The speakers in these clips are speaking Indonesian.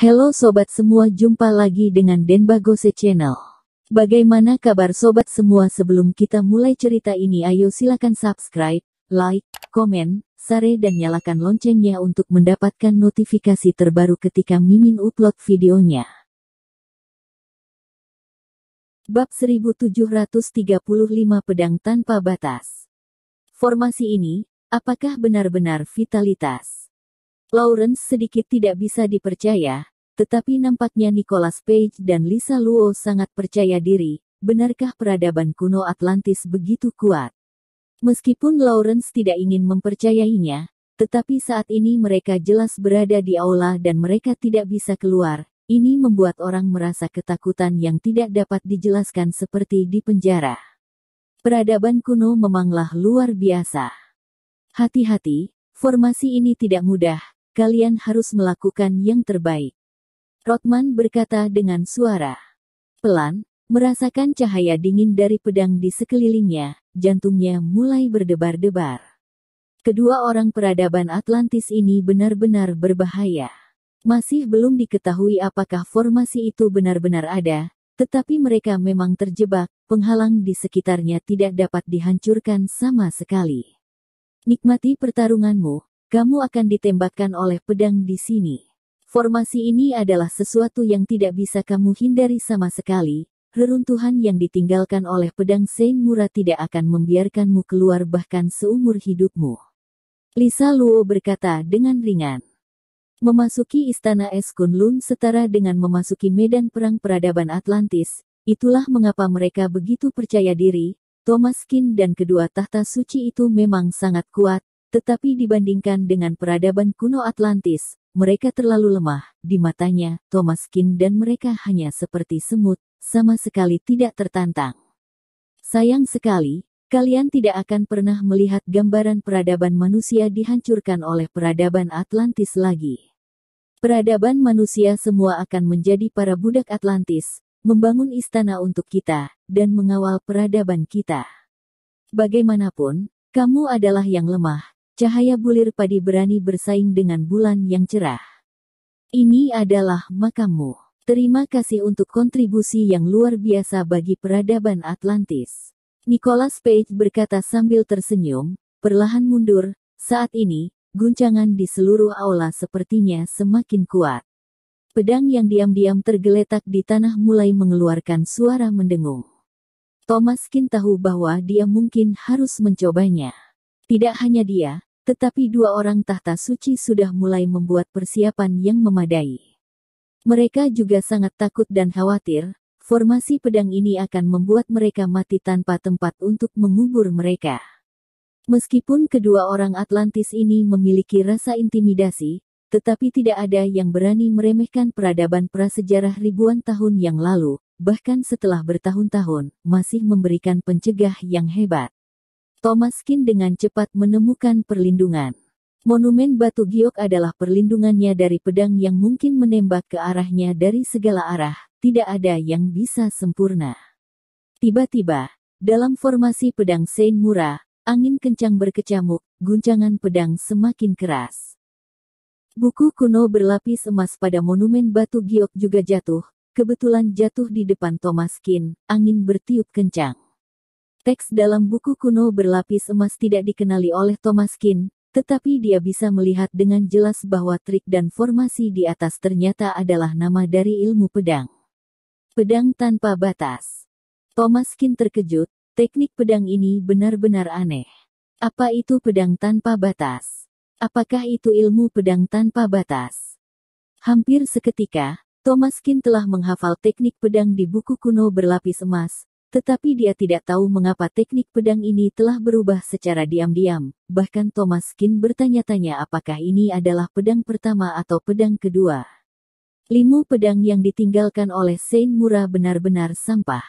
Halo sobat semua, jumpa lagi dengan Denbagose Channel. Bagaimana kabar sobat semua? Sebelum kita mulai cerita ini, ayo silakan subscribe, like, komen, share dan nyalakan loncengnya untuk mendapatkan notifikasi terbaru ketika Mimin upload videonya. Bab 1735 Pedang Tanpa Batas. Formasi ini, apakah benar-benar vitalitas? Lawrence sedikit tidak bisa dipercaya, tetapi nampaknya Nicholas Page dan Lisa Luo sangat percaya diri. Benarkah peradaban kuno Atlantis begitu kuat? Meskipun Lawrence tidak ingin mempercayainya, tetapi saat ini mereka jelas berada di aula dan mereka tidak bisa keluar. Ini membuat orang merasa ketakutan yang tidak dapat dijelaskan, seperti di penjara. Peradaban kuno memanglah luar biasa. Hati-hati, formasi ini tidak mudah. Kalian harus melakukan yang terbaik. Rothman berkata dengan suara pelan, merasakan cahaya dingin dari pedang di sekelilingnya, jantungnya mulai berdebar-debar. Kedua orang peradaban Atlantis ini benar-benar berbahaya. Masih belum diketahui apakah formasi itu benar-benar ada, tetapi mereka memang terjebak, penghalang di sekitarnya tidak dapat dihancurkan sama sekali. Nikmati pertarunganmu. Kamu akan ditembakkan oleh pedang di sini. Formasi ini adalah sesuatu yang tidak bisa kamu hindari sama sekali. Reruntuhan yang ditinggalkan oleh pedang Sein Mura tidak akan membiarkanmu keluar bahkan seumur hidupmu. Lisa Luo berkata dengan ringan. Memasuki istana Es Kunlun setara dengan memasuki medan perang peradaban Atlantis. Itulah mengapa mereka begitu percaya diri. Thomas Kin dan kedua tahta suci itu memang sangat kuat. Tetapi dibandingkan dengan peradaban kuno Atlantis, mereka terlalu lemah. Di matanya, Thomas Kin dan mereka hanya seperti semut, sama sekali tidak tertantang. Sayang sekali, kalian tidak akan pernah melihat gambaran peradaban manusia dihancurkan oleh peradaban Atlantis lagi. Peradaban manusia semua akan menjadi para budak Atlantis, membangun istana untuk kita, dan mengawal peradaban kita. Bagaimanapun, kamu adalah yang lemah. Cahaya bulir padi berani bersaing dengan bulan yang cerah. Ini adalah makammu. Terima kasih untuk kontribusi yang luar biasa bagi peradaban Atlantis. Nicholas Page berkata sambil tersenyum, perlahan mundur. Saat ini, guncangan di seluruh aula sepertinya semakin kuat. Pedang yang diam-diam tergeletak di tanah mulai mengeluarkan suara mendengung. Thomas Kin tahu bahwa dia mungkin harus mencobanya. Tidak hanya dia, tetapi dua orang tahta suci sudah mulai membuat persiapan yang memadai. Mereka juga sangat takut dan khawatir, formasi pedang ini akan membuat mereka mati tanpa tempat untuk mengubur mereka. Meskipun kedua orang Atlantis ini memiliki rasa intimidasi, tetapi tidak ada yang berani meremehkan peradaban prasejarah ribuan tahun yang lalu, bahkan setelah bertahun-tahun, masih memberikan pencegah yang hebat. Thomas Kin dengan cepat menemukan perlindungan. Monumen batu giok adalah perlindungannya dari pedang yang mungkin menembak ke arahnya dari segala arah, tidak ada yang bisa sempurna. Tiba-tiba, dalam formasi pedang Sein Mura, angin kencang berkecamuk, guncangan pedang semakin keras. Buku kuno berlapis emas pada monumen batu giok juga jatuh, kebetulan jatuh di depan Thomas Kin, angin bertiup kencang. Teks dalam buku kuno berlapis emas tidak dikenali oleh Thomas Kin, tetapi dia bisa melihat dengan jelas bahwa trik dan formasi di atas ternyata adalah nama dari ilmu pedang. Pedang tanpa batas. Thomas Kin terkejut, teknik pedang ini benar-benar aneh. Apa itu pedang tanpa batas? Apakah itu ilmu pedang tanpa batas? Hampir seketika, Thomas Kin telah menghafal teknik pedang di buku kuno berlapis emas. Tetapi dia tidak tahu mengapa teknik pedang ini telah berubah secara diam-diam. Bahkan Thomas Kin bertanya-tanya apakah ini adalah pedang pertama atau pedang kedua. Ilmu pedang yang ditinggalkan oleh Sein Mura benar-benar sampah.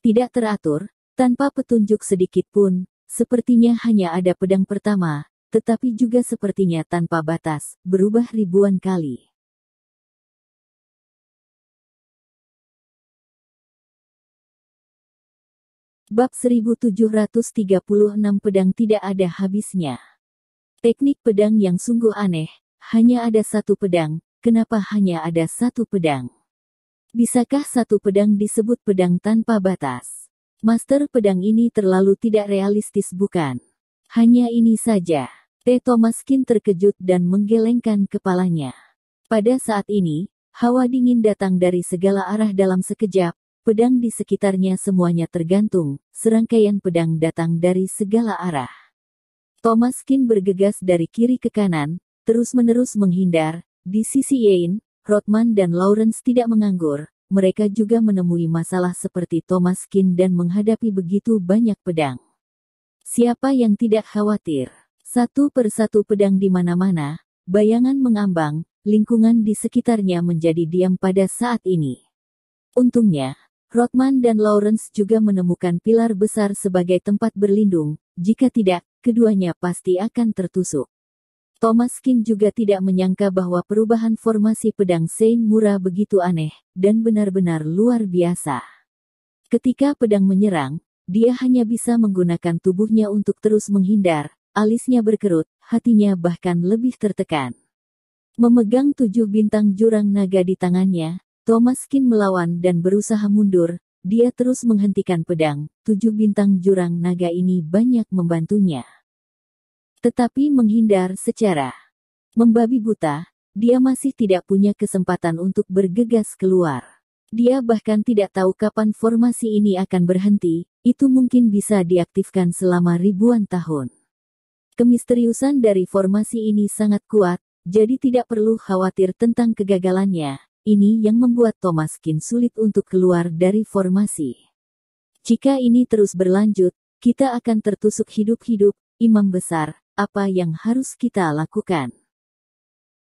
Tidak teratur, tanpa petunjuk sedikit pun, sepertinya hanya ada pedang pertama, tetapi juga sepertinya tanpa batas, berubah ribuan kali. Bab 1736 Pedang tidak ada habisnya. Teknik pedang yang sungguh aneh, hanya ada satu pedang, kenapa hanya ada satu pedang? Bisakah satu pedang disebut pedang tanpa batas? Master pedang ini terlalu tidak realistis bukan? Hanya ini saja. T. Thomaskin terkejut dan menggelengkan kepalanya. Pada saat ini, hawa dingin datang dari segala arah dalam sekejap, pedang di sekitarnya semuanya tergantung, serangkaian pedang datang dari segala arah. Thomaskin bergegas dari kiri ke kanan, terus-menerus menghindar. Di sisi Yain, Rothman dan Lawrence tidak menganggur. Mereka juga menemui masalah seperti Thomaskin dan menghadapi begitu banyak pedang. Siapa yang tidak khawatir? Satu persatu pedang di mana-mana, bayangan mengambang, lingkungan di sekitarnya menjadi diam pada saat ini. Untungnya, Rothman dan Lawrence juga menemukan pilar besar sebagai tempat berlindung, jika tidak, keduanya pasti akan tertusuk. Thomaskin juga tidak menyangka bahwa perubahan formasi pedang Sein Mura begitu aneh, dan benar-benar luar biasa. Ketika pedang menyerang, dia hanya bisa menggunakan tubuhnya untuk terus menghindar, alisnya berkerut, hatinya bahkan lebih tertekan. Memegang 7 bintang jurang naga di tangannya, Thomaskin melawan dan berusaha mundur, dia terus menghentikan pedang, 7 bintang jurang naga ini banyak membantunya. Tetapi menghindar secara membabi buta, dia masih tidak punya kesempatan untuk bergegas keluar. Dia bahkan tidak tahu kapan formasi ini akan berhenti, itu mungkin bisa diaktifkan selama ribuan tahun. Kemisteriusan dari formasi ini sangat kuat, jadi tidak perlu khawatir tentang kegagalannya. Ini yang membuat Thomaskin sulit untuk keluar dari formasi. Jika ini terus berlanjut, kita akan tertusuk hidup-hidup, Imam Besar. Apa yang harus kita lakukan?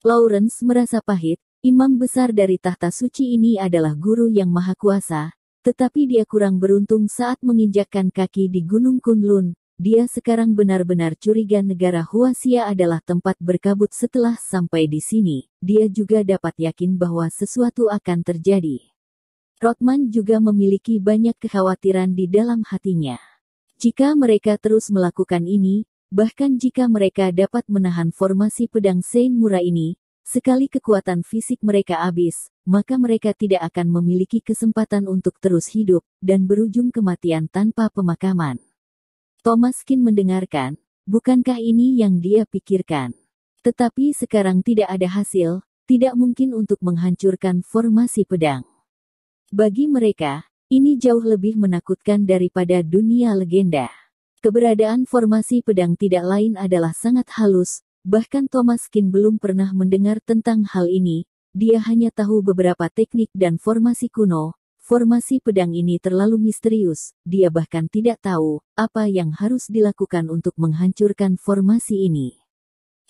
Lawrence merasa pahit, imam besar dari tahta suci ini adalah guru yang maha kuasa, tetapi dia kurang beruntung saat menginjakkan kaki di Gunung Kunlun. Dia sekarang benar-benar curiga negara Huaxia adalah tempat berkabut. Setelah sampai di sini, dia juga dapat yakin bahwa sesuatu akan terjadi. Rothman juga memiliki banyak kekhawatiran di dalam hatinya. Jika mereka terus melakukan ini, bahkan jika mereka dapat menahan formasi pedang Sein Mura ini, sekali kekuatan fisik mereka habis, maka mereka tidak akan memiliki kesempatan untuk terus hidup, dan berujung kematian tanpa pemakaman. Thomaskin mendengarkan, bukankah ini yang dia pikirkan? Tetapi sekarang tidak ada hasil, tidak mungkin untuk menghancurkan formasi pedang. Bagi mereka, ini jauh lebih menakutkan daripada dunia legenda. Keberadaan formasi pedang tidak lain adalah sangat halus, bahkan Thomaskin belum pernah mendengar tentang hal ini, dia hanya tahu beberapa teknik dan formasi kuno. Formasi pedang ini terlalu misterius, dia bahkan tidak tahu apa yang harus dilakukan untuk menghancurkan formasi ini.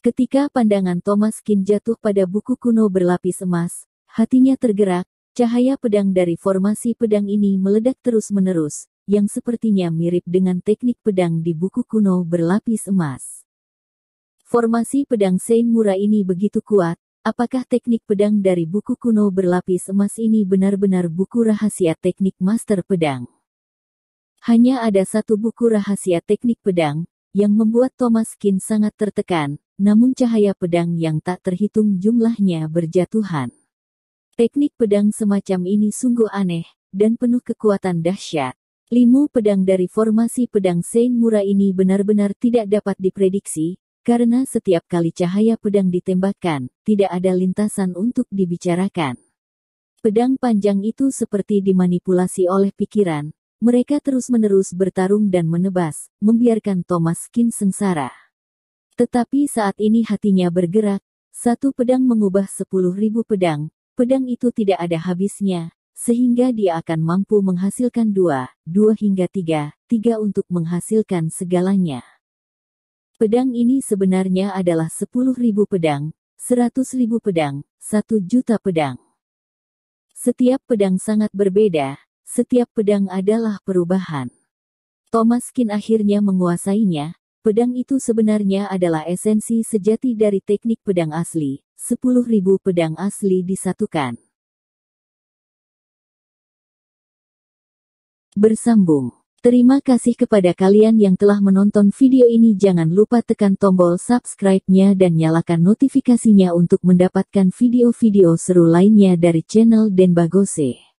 Ketika pandangan Thomaskin jatuh pada buku kuno berlapis emas, hatinya tergerak, cahaya pedang dari formasi pedang ini meledak terus-menerus, yang sepertinya mirip dengan teknik pedang di buku kuno berlapis emas. Formasi pedang Sein Mura ini begitu kuat, apakah teknik pedang dari buku kuno berlapis emas ini benar-benar buku rahasia teknik master pedang? Hanya ada satu buku rahasia teknik pedang, yang membuat Thomaskin sangat tertekan, namun cahaya pedang yang tak terhitung jumlahnya berjatuhan. Teknik pedang semacam ini sungguh aneh, dan penuh kekuatan dahsyat. Limu pedang dari formasi pedang Sein Mura ini benar-benar tidak dapat diprediksi, karena setiap kali cahaya pedang ditembakkan, tidak ada lintasan untuk dibicarakan. Pedang panjang itu seperti dimanipulasi oleh pikiran, mereka terus-menerus bertarung dan menebas, membiarkan Thomaskin sengsara. Tetapi saat ini hatinya bergerak, satu pedang mengubah 10.000 pedang, pedang itu tidak ada habisnya. Sehingga dia akan mampu menghasilkan 2 hingga 3 untuk menghasilkan segalanya. Pedang ini sebenarnya adalah 10.000 pedang, 100.000 pedang, 1 juta pedang. Setiap pedang sangat berbeda, setiap pedang adalah perubahan. Thomaskin akhirnya menguasainya, pedang itu sebenarnya adalah esensi sejati dari teknik pedang asli, 10.000 pedang asli disatukan. Bersambung. Terima kasih kepada kalian yang telah menonton video ini. Jangan lupa tekan tombol subscribe-nya dan nyalakan notifikasinya untuk mendapatkan video-video seru lainnya dari channel Denbagose.